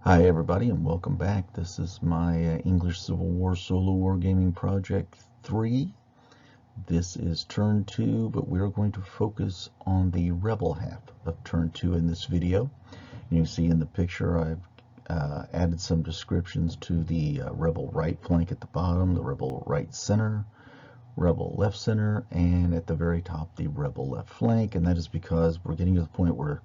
Hi everybody and welcome back. This is my English Civil War Solo Wargaming Project 3. This is turn 2, but we're going to focus on the rebel half of turn 2 in this video. You can see in the picture I've added some descriptions to the rebel right flank at the bottom, the rebel right center, rebel left center, and at the very top the rebel left flank. And that is because we're getting to the point where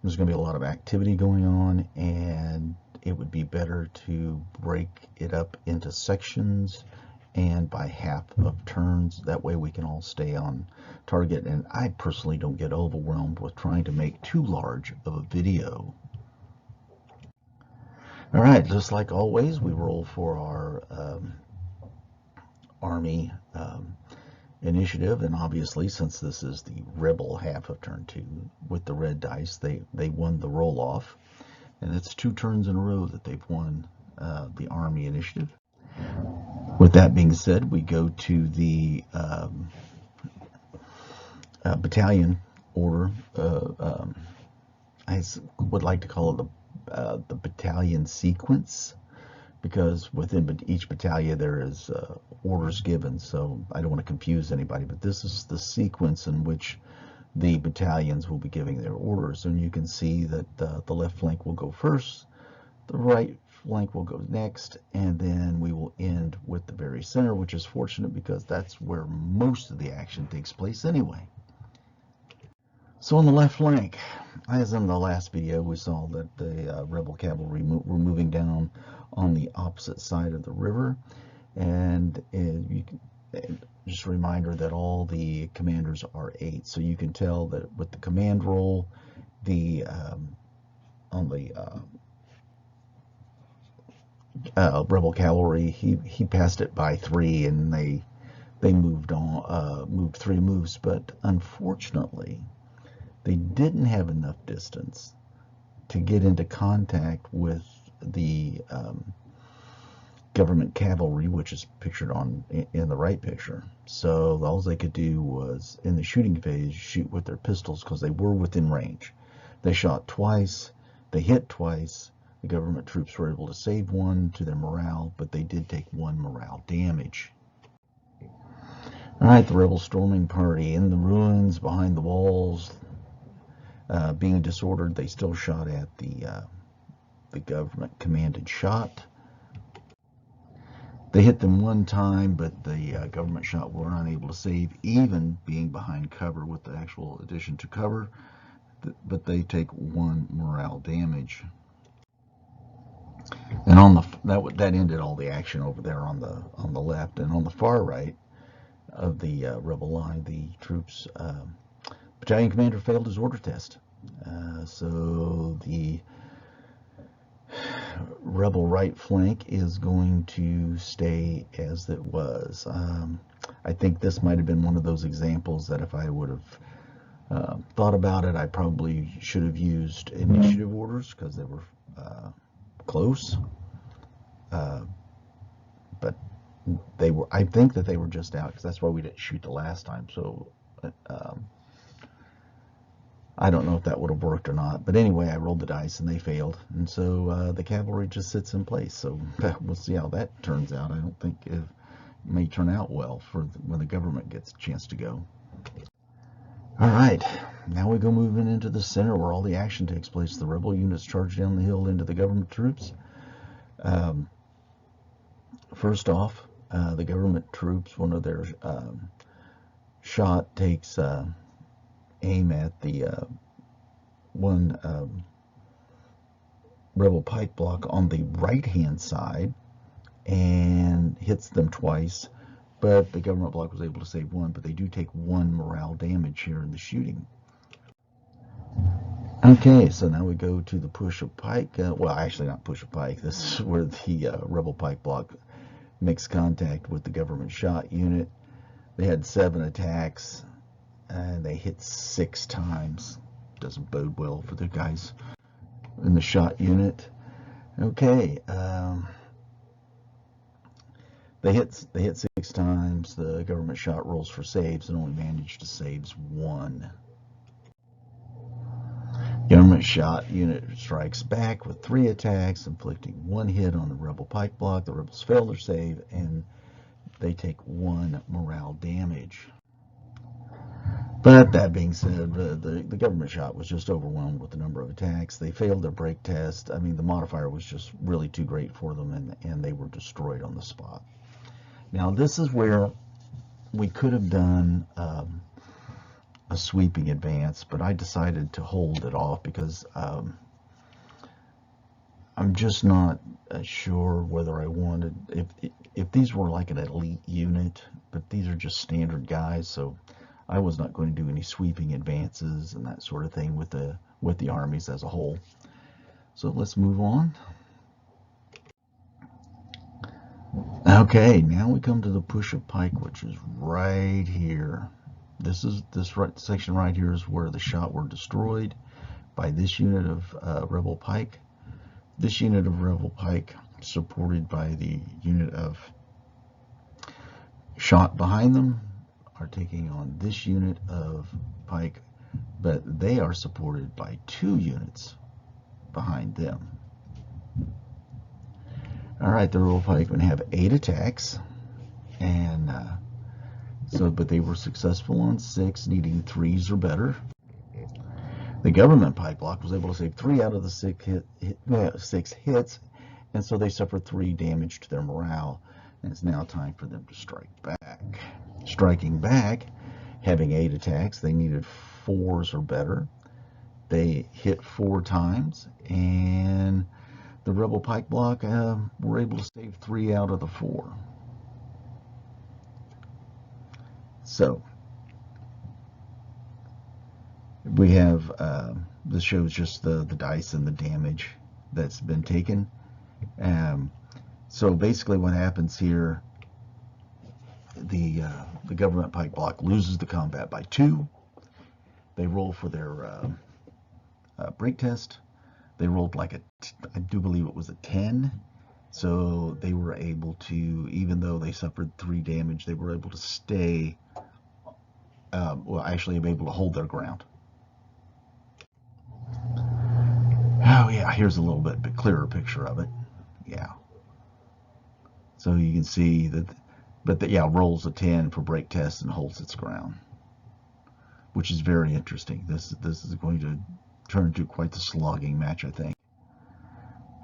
there's going to be a lot of activity going on, and it would be better to break it up into sections and by half of turns. That way we can all stay on target, and I personally don't get overwhelmed with trying to make too large of a video. All right, just like always, we roll for our Army initiative, and obviously since this is the rebel half of turn 2 with the red dice, they won the roll off, and it's 2 turns in a row that they've won the Army initiative. With that being said, we go to the battalion order. I would like to call it the battalion sequence, because within each battalion there is orders given, so I don't want to confuse anybody, but this is the sequence in which the battalions will be giving their orders. And you can see that the left flank will go first, the right flank will go next, and then we will end with the very center, which is fortunate because that's where most of the action takes place anyway. So on the left flank, as in the last video, we saw that the rebel cavalry were moving down on the opposite side of the river, and just a reminder that all the commanders are 8, so you can tell that with the command roll, on the rebel cavalry, he passed it by 3, and they moved on, moved 3 moves, but unfortunately they didn't have enough distance to get into contact with the government cavalry, which is pictured in the right picture. So all they could do was, in the shooting phase, shoot with their pistols because they were within range. They shot twice, they hit twice. The government troops were able to save 1 to their morale, but they did take 1 morale damage. All right, the rebel storming party in the ruins, behind the walls, being disordered. They still shot at the government commanded shot. They hit them 1 time, but the government shot were unable to save, even being behind cover with the actual addition to cover. But they take 1 morale damage. And on that ended all the action over there on the left. And on the far right of the rebel line, the troops battalion commander failed his order test. So the rebel right flank is going to stay as it was. I think this might have been one of those examples that if I would have thought about it, I probably should have used initiative orders because they were close. But they were, I think that they were just out, because that's why we didn't shoot the last time. So I don't know if that would have worked or not, but anyway, I rolled the dice and they failed, and so the cavalry just sits in place. So we'll see how that turns out. I don't think it may turn out well for when the government gets a chance to go. All right, now we go moving into the center where all the action takes place. The rebel units charge down the hill into the government troops. First off, the government troops, one of their shot takes aim at the one rebel pike block on the right hand side and hits them twice, but the government block was able to save 1, but they do take 1 morale damage here in the shooting. Okay, so now we go to the push of pike. Well, actually not push of pike. This is where the rebel pike block makes contact with the government shot unit. They had 7 attacks and they hit 6 times. Doesn't bode well for the guys in the shot unit. Okay, they hit 6 times. The government shot rolls for saves and only managed to save 1. Government shot unit strikes back with 3 attacks, inflicting 1 hit on the rebel pike block. The rebels fail their save, and they take 1 morale damage. But that being said, the government shot was just overwhelmed with the number of attacks. They failed their break test. I mean, the modifier was just really too great for them, and they were destroyed on the spot. Now, this is where we could have done a sweeping advance, but I decided to hold it off because I'm just not sure whether I wanted, if these were like an elite unit, but these are just standard guys, so I was not going to do any sweeping advances and that sort of thing with the armies as a whole. So let's move on. Okay, now we come to the push of pike, which is right here. This section right here is where the shot were destroyed by this unit of rebel pike. This unit of rebel pike, supported by the unit of shot behind them, are taking on this unit of pike, but they are supported by 2 units behind them. All right, the rebel pikemen have 8 attacks, and but they were successful on 6, needing 3s or better. The government pike block was able to save 3 out of the 6 hits, and so they suffered 3 damage to their morale. And it's now time for them to strike back. Striking back, having 8 attacks, they needed 4s or better. They hit 4 times, and the rebel pike block were able to save 3 out of the 4. So we have, this shows just the dice and the damage that's been taken. So basically what happens here, the government pike block loses the combat by 2. They roll for their break test. They rolled like I do believe it was a 10. So they were able to, even though they suffered 3 damage, they were able to stay, actually able to hold their ground. Oh yeah, here's a little bit clearer picture of it. Yeah. So you can see that, but yeah, rolls a 10 for break test and holds its ground, which is very interesting. This is going to turn into quite the slogging match, I think.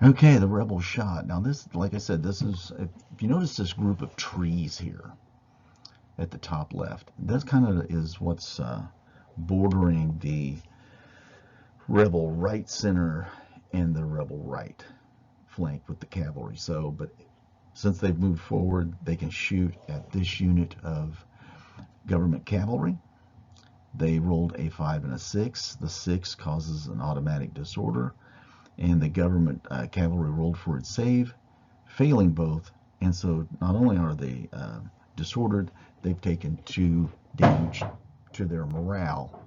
Okay, the rebel shot. Now this, like I said, this is, if you notice this group of trees here at the top left, that kind of is what's bordering the rebel right center and the rebel right flank with the cavalry. So, but since they've moved forward, they can shoot at this unit of government cavalry. They rolled a 5 and a 6. The 6 causes an automatic disorder, and the government cavalry rolled for its save, failing both. And so not only are they disordered, they've taken 2 damage to their morale.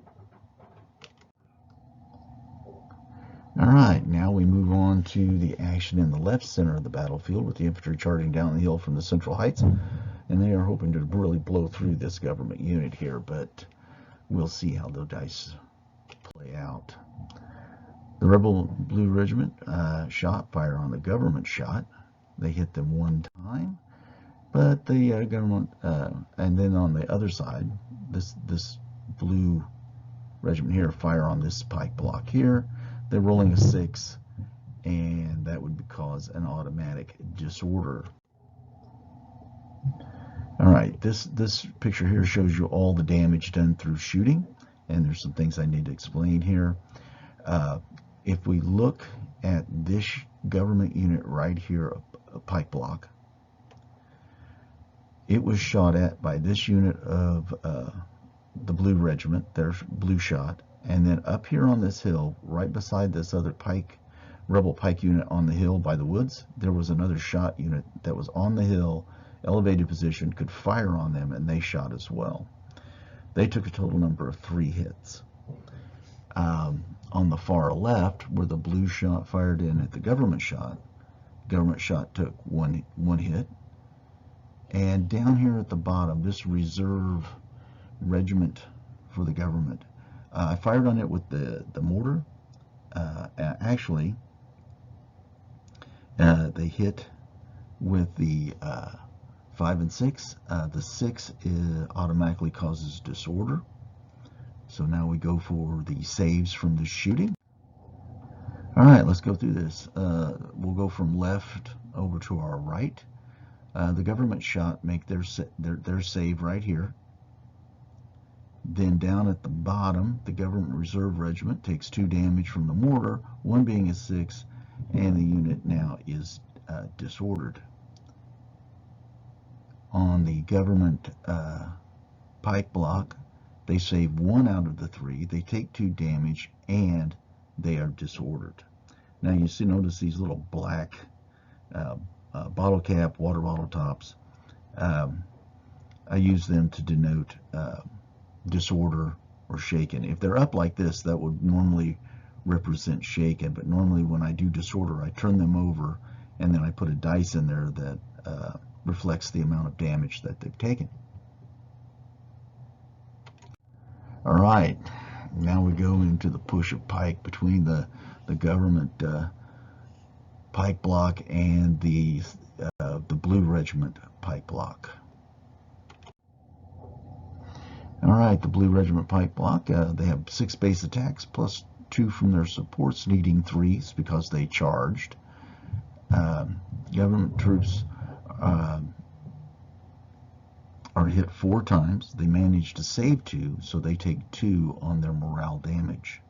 All right, now we move on to the action in the left center of the battlefield with the infantry charging down the hill from the central heights, and they are hoping to really blow through this government unit here, but we'll see how the dice play out. The rebel blue regiment shot fire on the government shot. They hit them 1 time, but the government, and then on the other side, this blue regiment here fire on this pike block here. They're rolling a 6, and that would cause an automatic disorder. All right, this picture here shows you all the damage done through shooting, and there's some things I need to explain here. If we look at this government unit right here, a pike block, it was shot at by this unit of the blue regiment, their blue shot. And then up here on this hill, right beside this other rebel pike unit on the hill by the woods, there was another shot unit that was on the hill, elevated position, could fire on them, and they shot as well. They took a total number of 3 hits. On the far left, where the blue shot fired in at the government shot took one hit. And down here at the bottom, this reserve regiment for the government, I fired on it with the mortar, actually, they hit with the 5 and 6. The 6 automatically causes disorder. So now we go for the saves from the shooting. All right, let's go through this. We'll go from left over to our right. The government shot make their save right here. Then down at the bottom, the government reserve regiment takes 2 damage from the mortar, 1 being a 6, and the unit now is disordered. On the government pike block, they save 1 out of the 3. They take 2 damage, and they are disordered. Now you see, notice these little black bottle cap, water bottle tops. I use them to denote disorder or shaken. If they're up like this, that would normally represent shaken, but normally when I do disorder, I turn them over and then I put a dice in there that reflects the amount of damage that they've taken. All right, now we go into the push of pike between the government pike block and the blue regiment pike block. All right, the blue regiment pike block, they have 6 base attacks plus 2 from their supports, needing 3s because they charged. Government troops are hit 4 times. They manage to save 2, so they take 2 on their morale damage.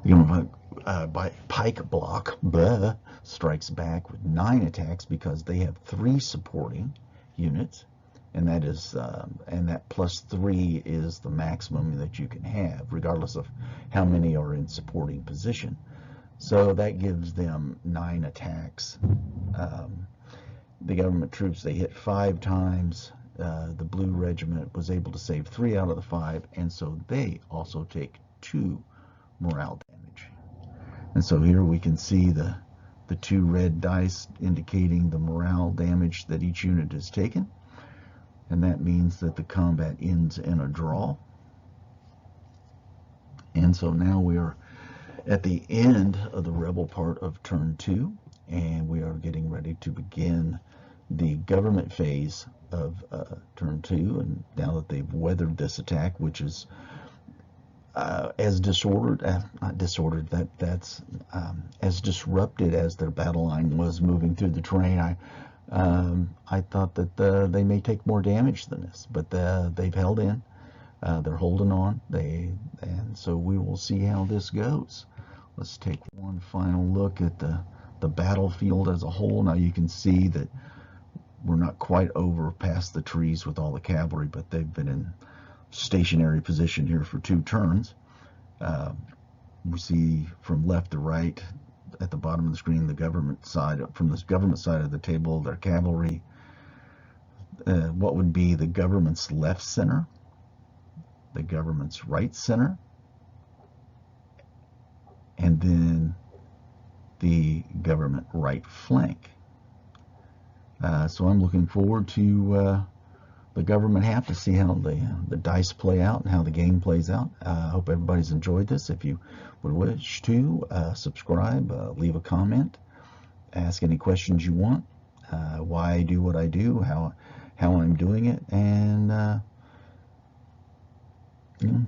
The government pike block strikes back with 9 attacks because they have 3 supporting units, and that is and that plus 3 is the maximum that you can have, regardless of how many are in supporting position. So that gives them 9 attacks. The government troops, they hit 5 times. The blue regiment was able to save 3 out of the 5, and so they also take 2 morale damage. And so here we can see the 2 red dice indicating the morale damage that each unit has taken, and that means that the combat ends in a draw. And so now we are at the end of the rebel part of turn 2, and we are getting ready to begin the government phase of turn 2. And now that they've weathered this attack, which is as disordered, not disordered, that's as disrupted as their battle line was moving through the terrain, I thought that they may take more damage than this, but they've held in. They're holding on. And so we will see how this goes. Let's take one final look at the battlefield as a whole. Now you can see that we're not quite over past the trees with all the cavalry, but they've been in stationary position here for 2 turns. We see from left to right at the bottom of the screen the government side. From the government side of the table, their cavalry, what would be the government's left center, the government's right center, and then the government right flank. So I'm looking forward to the government half to see how the dice play out and how the game plays out. I hope everybody's enjoyed this. If you would wish to subscribe, leave a comment, ask any questions you want, why I do what I do, how I'm doing it, and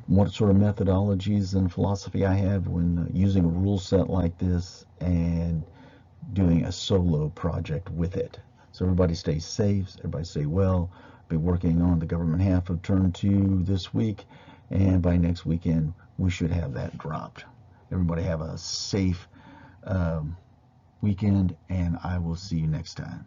what sort of methodologies and philosophy I have when using a rule set like this and doing a solo project with it. So everybody stay safe, everybody stay well. I'll be working on the government half of turn 2 this week, and by next weekend we should have that dropped. Everybody have a safe weekend, and I will see you next time.